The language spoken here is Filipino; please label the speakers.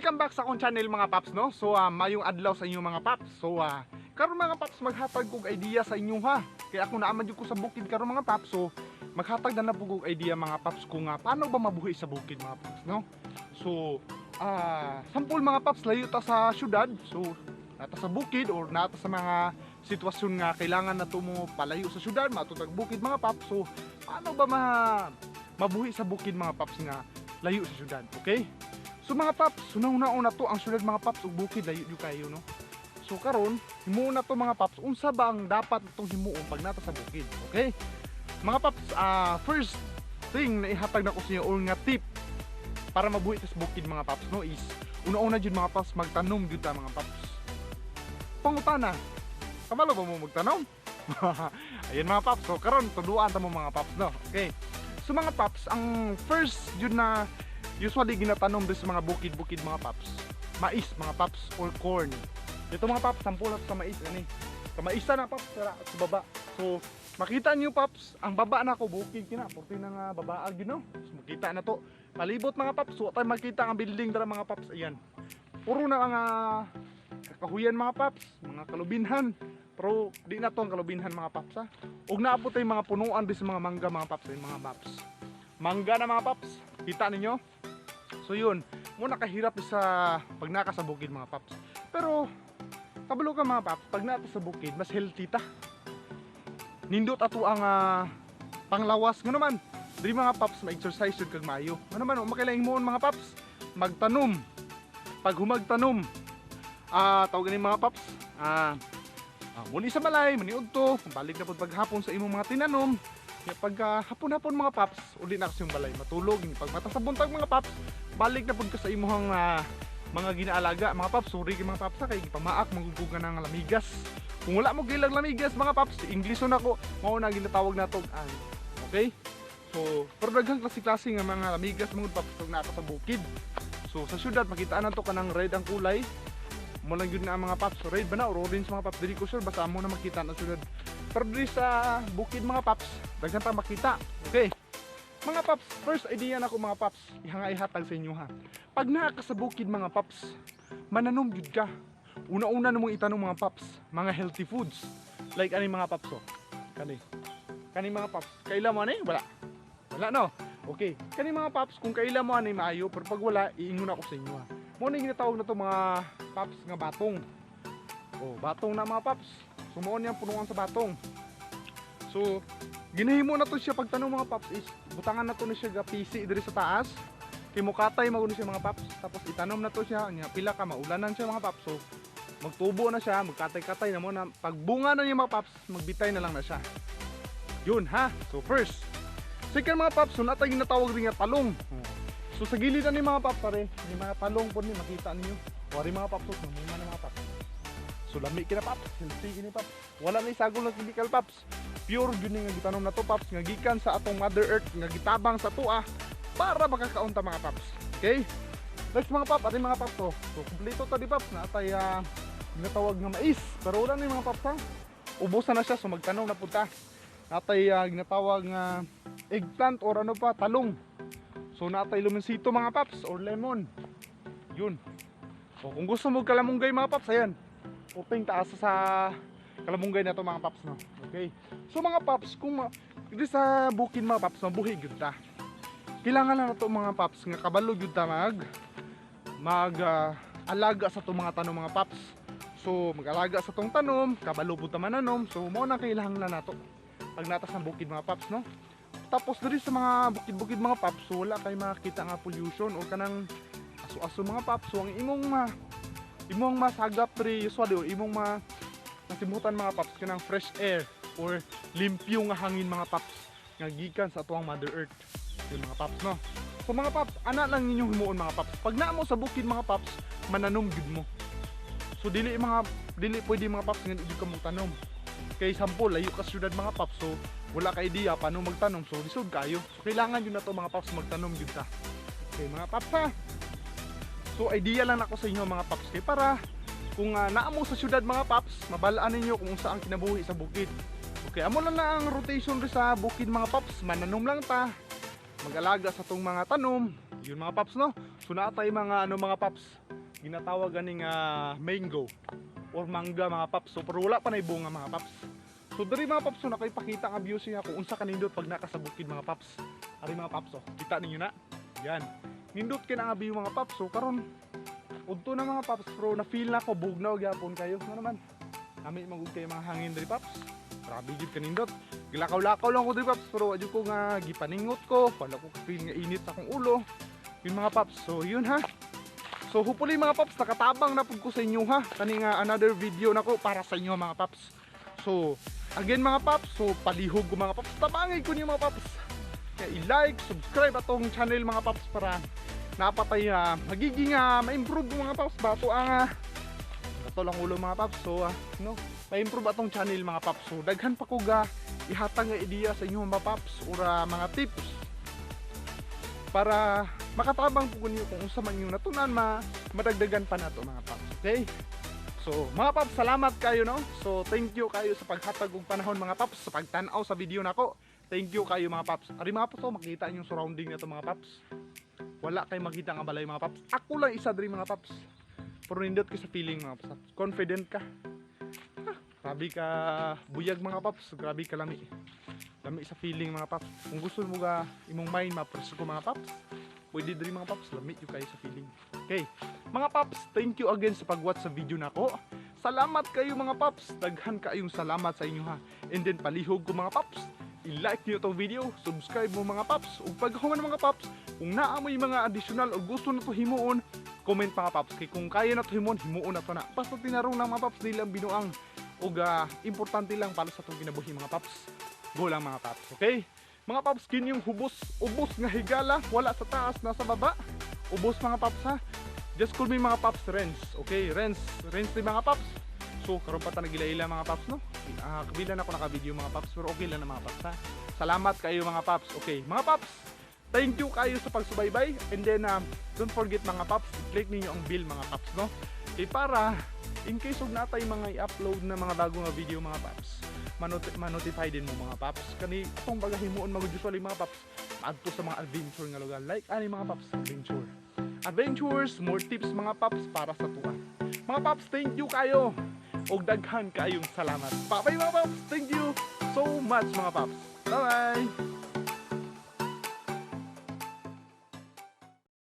Speaker 1: welcome back sa akong channel mga paps, no? So mayong adlaw sa inyo mga paps. So karon mga paps, maghatag kog idea sa inyo ha. Kaya ako naaman jud ko sa bukid karon mga paps. So maghatag na po kog idea mga paps kung paano ba mabuhi sa bukid mga paps, no? So sampol mga paps, layo ta sa syudad. So nata sa bukid or nata sa mga sitwasyon nga kailangan na mo palayo sa syudad, matutag bukid mga paps. So paano ba mabuhi sa bukid mga paps nga layo sa syudad, okay? So mga paps, una to ang syudad mga paps ug bukid layo jud kayo, no? So karon himuon na to mga paps, unsa ba ang dapat natong himuon pag nata sa bukid, okay? Mga paps, first thing na ihatag na ko sa inyo or nga tip para mabuhi sa bukid mga paps, no, is una jud mga paps, magtanom jud ta mga paps. Pangutana, kamalo ba mo magtanom? Ayun mga paps, so karon tuduan ta mo mga paps, no, okay? So mga paps, ang first jud na usually ginatanom din sa mga bukid-bukid mga paps, mais mga paps or corn. Ito mga paps, sampul na sa mais ani. Kamaisa na paps sa baba. So makita niyo paps, ang baba na ko bukid kina, porti na nga babaag yun, no? So makita na to. Palibot mga paps, so tayo makita ang building dara mga paps. Ayan. Puro na mga kakahuyan mga paps, mga kalubinhan. Pero di na to ang kalubinhan mga paps ha. Ug naabot tay mga punuan din sa mga mangga mga paps, ayun mga paps. Mangga na mga paps. Kita ninyo? So yun, muna kahirap sa pag naka sa bukid mga paps. Pero kabalo ka mga paps, pag nata sa bukid mas healthy ta. Nindot ato ang panglawas nga naman. Diri mga paps, ma-exercise jud kag maayo. Nga naman, makailang himoon mga paps, magtanom. Pag humagtanom, tawag ni mga paps, muni sa balay, maniud to, balik na pud paghapon sa imong mga tinanom. Kaya pag hapon-hapon mga paps, uli na kasi yung balay matulog. Pag mata sa buntag mga paps, balik na pud ka sa imong mga ginaalaga mga paps. Sorry kay mga paps kay pamaak magugugan ng lamigas. Kung wala mo gilag lamigas mga paps, English na ko, mao na ginatawag nato ang. Okay? So, pero daghang klase-klase nga mga lamigas mga paps pag nata sa bukid. So, sa syudad makita na to kanang red ang kulay. Mo lang yun na mga paps, red ba na or orange mga paps, dili ko sure, basta mo na makita na syudad. Pero diri sa bukid mga paps, daghan pa makita. Okay. Mga paps, first idea na ko mga paps, ihatag sa inyo ha. Pag naa ka sa bukid mga paps, mananom jud ka. Una-una na mong itanong mga paps, mga healthy foods. Like ani mga paps oh. Kani mga paps, kailan mo ani? Wala no. Okay. Kani mga paps, kung kailan mo ani maayo, pero pag wala, iingon ako sa inyo ha. Mo na ginatawag na to mga paps nga batong. Oh, batong na mga paps. Sumuon yan punuan sa batong. So, ginahimo na to siya pagtanong mga paps is butangan na to ni siya PC diri sa taas. Kay mukatay maguno siya mga paps. Tapos itanom na to siya nya pila ka maulanan siya mga paps. So, magtubo na siya, magkatay-katay na mo na pagbunga na yung mga paps, magbitay na lang na siya. Yun ha. So, first. Second mga paps, so natay ginatawag rin nga talong. So sa gilid na ni mga paps pare, ni mga talong po ni makita ninyo. Wari mga paps, so muna ni mga paps. So lami kina paps, healthy kini paps. Wala na isagol na chemical paps. Pure gyud nga gitanom na to paps, nga gikan sa atong Mother Earth nga gitabang sa tuwa para makakaunta mga paps. Okay? Next mga paps, ating mga paps to. So kumpleto ta di paps na atay ginatawag nga mais. Pero wala ni mga paps ha. Ubusan na siya, so magtanong na punta. Atay ginatawag nga eggplant or ano pa, talong. So natay lumensito mga paps or lemon. Yun. So kung gusto mo kalamunggay mga paps, ayan. Uping taas sa kalamunggay na to mga paps, no. Okay. So mga paps, kung dito sa bukid mga paps, mabuhi gyud ta. Kailangan na to mga paps nga kabalo gyud ta alaga sa tong mga tanom mga paps. So mag-alaga sa tong tanom, kabalo pud ta mananom. So mo na kailangan na nato pag nata sa bukid mga paps, no. Tapos diri sa mga bukid-bukid mga paps, so wala kay makita nga pollution o kanang aso-aso mga paps. So ang imong masagap diri usually o imong masimutan mga paps kanang fresh air or limpyo nga hangin mga paps nga gikan sa atuang Mother Earth. Yung mga paps, no. So mga paps, ana lang ninyong himuon mga paps. Pag naa mo sa bukid mga paps, mananom gid mo. So dili pwede mga paps nga di ka mo tanom. Kay sample layo ka syudad mga paps, so wala ka idea paano magtanom, so lisod kayo. So kailangan yun na to mga paps, magtanom yun ta. Okay mga paps ha. So idea lang ako sa inyo mga paps, kay para kung naamo sa syudad mga paps, mabalaan ninyo kung saan kinabuhi sa bukid. Okay, amo lang na ang rotation rin sa bukid mga paps, mananom lang ta, mag-alaga sa tong mga tanom. Yun mga paps, no. So natay mga mga paps, ginatawag ganing mango or mangga mga paps. So pero wala pa na bunga mga paps. So diri mga paps, so nakipakita nga view siya kung unsa ka nindot pag nakasabukid mga paps. Ari mga paps, oh, kita ninyo na. Yan. Nindot kina nga view mga paps. So karon udto na mga paps, bro, na feel na ko bugnaw gyapon kayo. Ano naman? Nami magud kay mga hangin diri paps. Grabe gid kanindot. Gilakaw-lakaw lang ko diri paps, pero adyo ko nga gipaningot ko, wala ko feel nga init sa akong ulo. Yun mga paps. So yun ha. So hopefully mga paps, nakatabang na pud ko sa inyo ha. Kani nga another video nako para sa inyo mga paps. So again mga paps, so palihog ko mga paps, tabangay ko niyo mga paps. Kaya i-like, subscribe atong channel mga paps para napatay magiging ma-improve ko mga paps bato ang ito lang ulo mga paps. So no, ma-improve atong channel mga paps. So daghan pa ko ga ihatag nga ideya sa inyo mga paps or mga tips para makatabang po niyo kung unsa man yung natunan madagdagan pa nato mga paps. Okay? So mga paps, salamat kayo no. So thank you kayo sa paghatag og panahon mga paps sa pagtan-aw sa video nako. Thank you kayo mga paps. Ari mga paps, oh, makita yung surrounding nito mga paps. Wala kay makita nga balay mga paps. Ako lang isa diri mga paps. Pero nindot ko sa feeling mga paps. Confident ka. Grabe ka buyag mga paps. Grabe ka lami. Lami sa feeling mga paps. Kung gusto mo ga imong mind ma-press ko mga paps, pwede diri mga paps, lami yung kayo sa feeling. Okay. Mga paps, thank you again sa pag-watch sa video nako. Salamat kayo mga paps. Daghan kayong salamat sa inyo ha. And then palihog ko mga paps, i-like niyo itong video, subscribe mo mga paps, ug paghungan mga paps, kung naamoy mga additional o gusto na to himuon, comment mga paps. Kay kung kaya na to himuon, himuon na to na. Basta tinarong lang mga paps, dili lang binuang. Ug importante lang para sa itong kinabuhi mga paps. Go lang mga paps, okay? Mga paps, kin yung ubos nga higala, wala sa taas, nasa baba. Ubos mga paps ha. Just call me mga paps Renz, okay? Renz ni mga paps. So karon pa ta nagila-ila mga paps no. Kabilan ako naka-video mga paps, pero okay lang na mga paps ha. Salamat kayo mga paps. Okay, mga paps, thank you kayo sa pagsubaybay. And then don't forget mga paps, click niyo ang bell mga paps no. Okay, para in case og natay mga i-upload na mga bagong video mga paps, ma-notify din mo mga paps. Kani atong bagahimuon mag-usually mga paps adto sa mga adventure nga lugar. Like ani mga paps, adventures, more tips mga paps para sa tuwa. Mga paps, thank you kayo. Og daghan kayong salamat. Bye mga paps, thank you so much mga paps. Bye bye.